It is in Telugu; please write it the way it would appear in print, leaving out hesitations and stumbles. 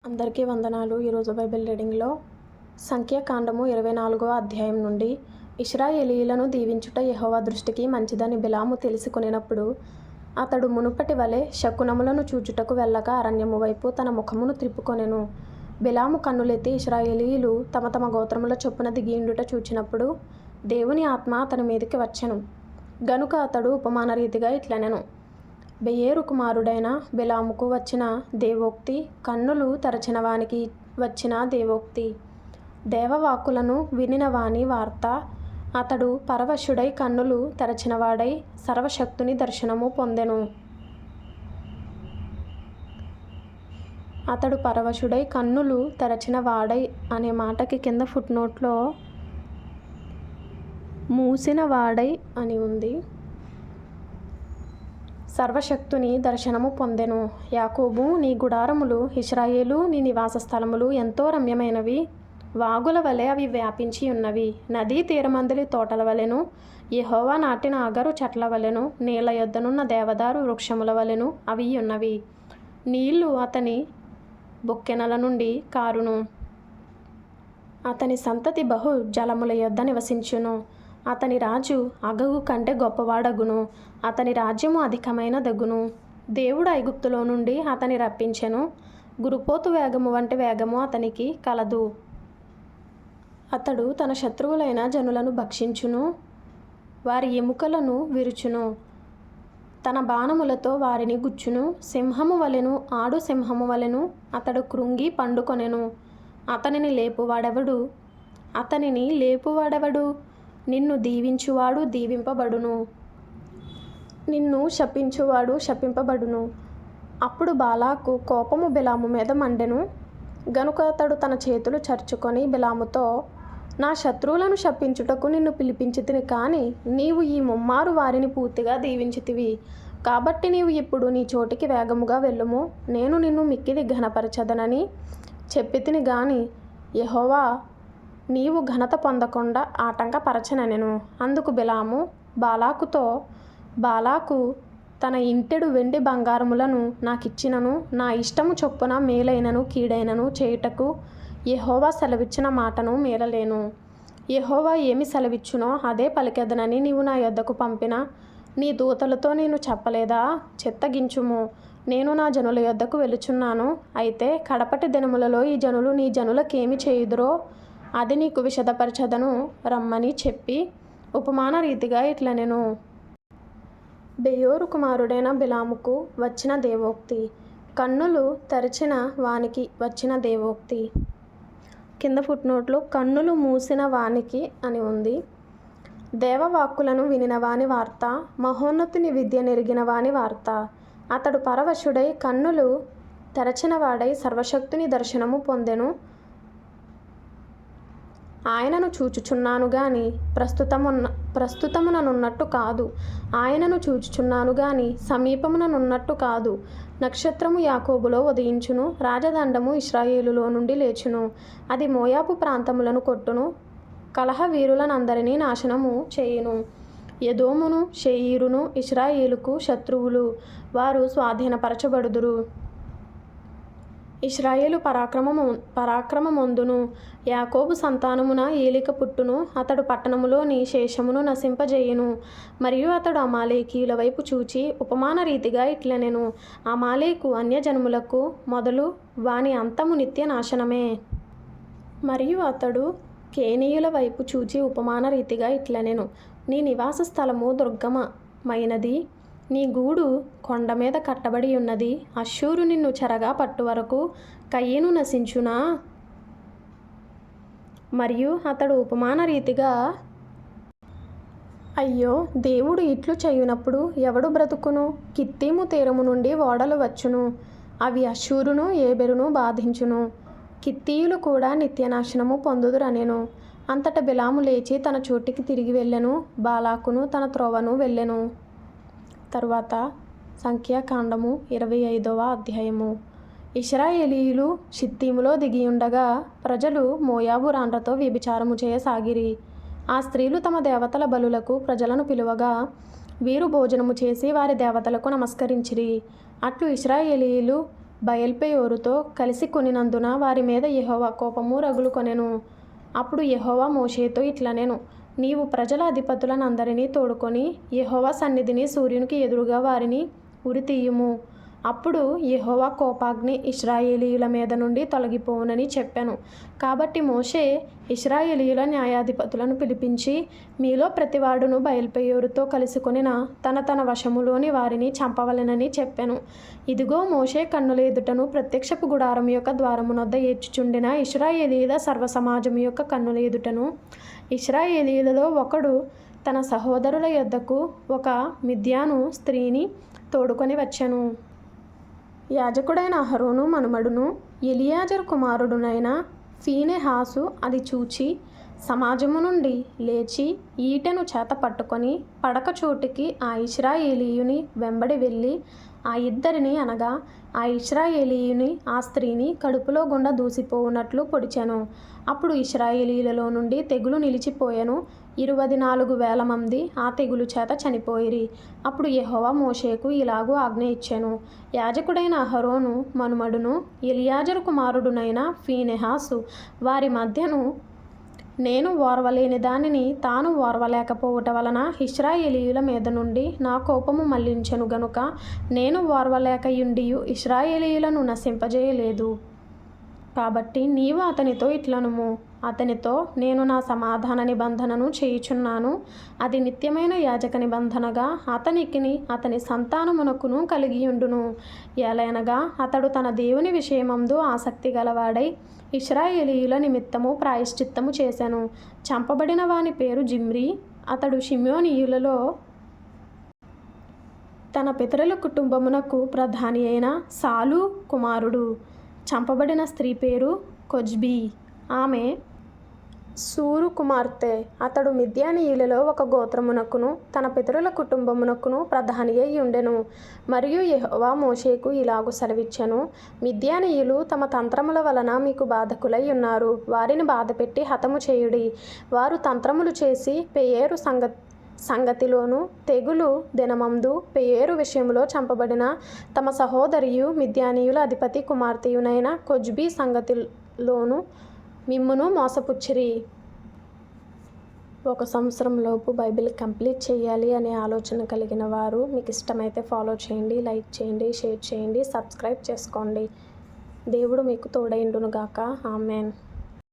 అందరికీ వందనాలు. ఈరోజు బైబిల్ రీడింగ్లో సంఖ్యాకాండము 24వ అధ్యాయం నుండి ఇశ్రాయేలీయులను దీవించుట యెహోవా దృష్టికి మంచిదని బిలాము తెలుసుకొనినప్పుడు అతడు మునుపటి వలె శకునములను చూచుటకు వెళ్ళక అరణ్యము వైపు తన ముఖమును త్రిప్పుకొనెను. బిలాము కన్నులెత్తి ఇశ్రాయేలీయులు తమ తమ గోత్రముల చొప్పున దిగియుండుట చూచినప్పుడు దేవుని ఆత్మ అతని మీదకి వచ్చెను. గనుక అతడు ఉపమాన రీతిగా ఇట్లనెను: బెయేరు కుమారుడైన బిలాముకు వచ్చిన దేవోక్తి, కన్నులు తెరచిన వానికి వచ్చిన దేవోక్తి. దేవవాక్కులను వినిన వాని వార్త. అతడు పరవశుడై కన్నులు తెరచినవాడై సర్వశక్తుని దర్శనము పొందెను. అతడు పరవశుడై కన్నులు తెరచిన వాడై అనే మాటకి కింద ఫుట్నోట్లో మూసిన వాడై అని ఉంది. సర్వశక్తుని దర్శనము పొందెను. యాకోబు నీ గుడారములు, ఇశ్రాయేలు నీ నివాస స్థలములు ఎంతో రమ్యమైనవి. వాగుల వలె అవి వ్యాపించి ఉన్నవి. నదీ తీరమందలి తోటల వలెను, యెహోవా నాటిన అగరు చెట్ల వలెను, నీళ్ల యొద్దనున్న దేవదారు వృక్షముల వలెను అవి ఉన్నవి. నీళ్లు అతని బొక్కెనల నుండి కారును. అతని సంతతి బహు జలముల యొద్ద నివసించును. అతని రాజు అగగు కంటే గొప్పవాడగును. అతని రాజ్యము అధికమైన దగును. దేవుడు ఐగుప్తులో నుండి అతని రప్పించెను. గురుపోతు వేగము వంటి వేగము అతనికి కలదు. అతడు తన శత్రువులైన జనులను భక్షించును, వారి ఎముకలను విరుచును. తన బాణములతో వారిని గుచ్చును. సింహము వలెను, ఆడు సింహము వలెను అతడు కృంగి పండుకొనెను. అతనిని లేపువాడెవడు? నిన్ను దీవించువాడు దీవింపబడును, నిన్ను శపించువాడు శపింపబడును. అప్పుడు బాలాకు కోపము బిలాము మీద మండెను. గనుక అతడు తన చేతులు చరుచుకొని బిలాముతో, నా శత్రువులను శపించుటకు నిన్ను పిలిపించితిని కాని నీవు ఈ ముమ్మారు వారిని పూర్తిగా దీవించితివి. కాబట్టి నీవు ఇప్పుడు నీ చోటికి వేగముగా వెళ్ళుము. నేను నిన్ను మిక్కిలి ఘనపరచదనని చెప్పితిని గాని యెహోవా నీవు ఘనత పొందకుండా ఆటంకపరచనెను. అందుకు బిలాము బాలాకుతో, బాలాకు తన ఇంటెడు వెండి బంగారములను నాకిచ్చినను నా ఇష్టము చొప్పున మేలైనను కీడైనను చేయుటకు యెహోవా సెలవిచ్చిన మాటను మీరలేను. యెహోవా ఏమి సెలవిచ్చునో అదే పలికెదనని నీవు నా యొద్దకు పంపిన నీ దూతలతో నేను చెప్పలేదా? చిత్తగించుము, నేను నా జనుల యొద్దకు వెలుచున్నాను. అయితే కడపటి దినములలో ఈ జనులు నీ జనులకేమి చేయుదురో అది నీకు విశదపరచదను రమ్మని చెప్పి ఉపమాన రీతిగా ఇట్లనెను. బెయోరు కుమారుడైన బిలాముకు వచ్చిన దేవోక్తి, కన్నులు తెరచిన వానికి వచ్చిన దేవోక్తి. కింద ఫుట్నోట్లో కన్నులు మూసిన వానికి అని ఉంది. దేవవాక్కులను వినిన వాని వార్త, మహోన్నతుని విద్య నెరిగిన వాని వార్త. అతడు పరవశుడై కన్నులు తెరచిన వాడై సర్వశక్తుని దర్శనము పొందెను. ఆయనను చూచుచున్నాను గాని ప్రస్తుతముననున్నట్టు కాదు. ఆయనను చూచుచున్నాను గాని సమీపముననున్నట్టు కాదు. నక్షత్రము యాకోబులో ఉదయించును, రాజదండము ఇశ్రాయేలులో నుండి లేచును. అది మోయాబు ప్రాంతములను కొట్టును, కలహ వీరులనందరినీ నాశనము చేయును. ఎదోమును షేయీరును ఇశ్రాయేలుకు శత్రువులు, వారు స్వాధీనపరచబడుదురు. ఇశ్రాయేలు పరాక్రమమొందును. యాకోబు సంతానమున ఏలిక పుట్టును. అతడు పట్టణములోని శేషమును నశింపజేయును. మరియు అతడు అమాలేకీయుల వైపు చూచి ఉపమాన రీతిగా ఇట్లనెను: అమాలేకు అన్యజనములకు మొదలు, వాని అంతము నిత్య నాశనమే. మరియు అతడు కేనీయుల వైపు చూచి ఉపమాన రీతిగా ఇట్లనెను: నీ నివాస స్థలము దుర్గమమైనది, నీ గూడు కొండ మీద కట్టబడి ఉన్నది. అష్షూరు నిన్ను చెరగా పట్టు వరకు కయీను నశించునా? మరియు అతడు ఉపమాన రీతిగా, అయ్యో, దేవుడు ఇట్లు చేయునప్పుడు ఎవడు బ్రతుకును? కిత్తీము తీరము నుండి ఓడలు వచ్చును, అవి అష్షూరును ఏబెరును బాధించును. కిత్తీయులు కూడా నిత్యనాశనము పొందుదురనెను. అంతట బిలాము లేచి తన చోటికి తిరిగి వెళ్ళెను. బాలాకును తన త్రోవను వెళ్ళెను. తరువాత సంఖ్యాకాండము 25వ అధ్యాయము. ఇశ్రాయేలీయులు షిత్తీములో దిగియుండగా ప్రజలు మోయాబు రాండ్రతో వ్యభిచారము చేయసాగిరి. ఆ స్త్రీలు తమ దేవతల బలులకు ప్రజలను పిలువగా వీరు భోజనము చేసి వారి దేవతలకు నమస్కరించిరి. అట్లు ఇశ్రాయేలీయులు బయల్పెయోరుతో కలిసి కొనినందున వారి మీద యెహోవా కోపము రగులుకొనెను. అప్పుడు యెహోవా మోషేతో ఇట్లనెను, నీవు ప్రజల అధిపతులనందరినీ తోడుకొని యెహోవా సన్నిధిని సూర్యునికి ఎదురుగా వారిని ఉరితీయుము. అప్పుడు యెహోవా కోపాగ్ని ఇశ్రాయేలీయుల మీద నుండి తొలగిపోవునని చెప్పెను. కాబట్టి మోషే ఇశ్రాయేలీయుల న్యాయాధిపతులను పిలిపించి, మీలో ప్రతివాడును బయల్పెయోరుతో కలుసుకొనిన తన వశములోని వారిని చంపవలెనని చెప్పెను. ఇదిగో మోషే కన్నుల ఎదుటను ప్రత్యక్షపు గుడారం యొక్క ద్వారమునొద్ద ఏడ్చుచుండిన ఇశ్రాయేలీయుల సర్వసమాజము యొక్క కన్నుల ఎదుటను ఇశ్రాయేలీయులలో ఒకడు తన సహోదరుల యొద్దకు ఒక మిద్యాను స్త్రీని తోడుకొని వచ్చెను. యాజకుడైన అహరోను మనుమడును ఎలియాజరు కుమారుడునైన ఫీనెహాసు అది చూచి సమాజము నుండి లేచి ఈటెను చేత పట్టుకొని పడక చోటికి ఆ ఇశ్రాయేలీయుని వెంబడి వెళ్ళి ఆ ఇద్దరిని అనగా ఆ ఇశ్రాయేలీయుని ఆ స్త్రీని కడుపులో గుండా దూసిపోవునట్లు పొడిచెను. అప్పుడు ఇశ్రాయేలీయులలో నుండి తెగులు నిలిచిపోయెను. 24,000 మంది ఆ తెగులు చేత చనిపోయిరి. అప్పుడు యెహోవా మోషేకు ఇలాగు ఆజ్ఞ ఇచ్చెను, యాజకుడైన అహరోను మనుమడును ఎలియాజరు కుమారుడునైన ఫీనెహాసు వారి మధ్యను నేను ఓర్వలేని దానిని తాను ఓర్వలేకపోవుట వలన ఇశ్రాయేలీయుల మీద నుండి నా కోపము మళ్లించెను గనుక నేను ఓర్వలేకయుండియు ఇశ్రాయేలీయులను నశింపజేయలేదు. కాబట్టి నీవు అతనితో ఇట్లనుము, అతనితో నేను నా సమాధాన నిబంధనను చేయుచున్నాను. అది నిత్యమైన యాజక నిబంధనగా అతనికిని అతని సంతానమునకును కలిగియుండును. ఏలయనగా అతడు తన దేవుని విషయమందు ఆసక్తి గలవాడై ఇశ్రాయేలీయుల నిమిత్తము ప్రాయశ్చిత్తము చేసెను. చంపబడిన వాని పేరు జిమ్రీ. అతడు షిమ్యోనీయులలో తన పితరుల కుటుంబమునకు ప్రధాని అయిన సాలు కుమారుడు. చంపబడిన స్త్రీ పేరు కొజ్బీ. ఆమె సూరు కుమార్తె. అతడు మిద్యానీయులలో ఒక గోత్రమునకును తన పితరుల కుటుంబమునకును ప్రధాని అయి ఉండెను. మరియు యెహోవా మోషేకు ఇలాగు సెలవిచ్చెను, మిద్యానీయులు తమ తంత్రముల వలన మీకు బాధకులై ఉన్నారు. వారిని బాధపెట్టి హతము చేయుడి. వారు తంత్రములు చేసి పెయేరు సంగతిలోను తెగులు దినమందు పెయేరు విషయములో చంపబడిన తమ సహోదరియు మిద్యానీయుల అధిపతి కుమార్తెయునైన కొజ్బీ సంగతిలోను మిమ్మును మోసపుచ్చిరి. 1 సంవత్సరంలోపు బైబిల్ కంప్లీట్ చేయాలి అనే ఆలోచన కలిగిన వారు మీకు ఇష్టమైతే ఫాలో చేయండి, లైక్ చేయండి, షేర్ చేయండి, సబ్స్క్రైబ్ చేసుకోండి. దేవుడు మీకు తోడైండును గాక. ఆమెన్.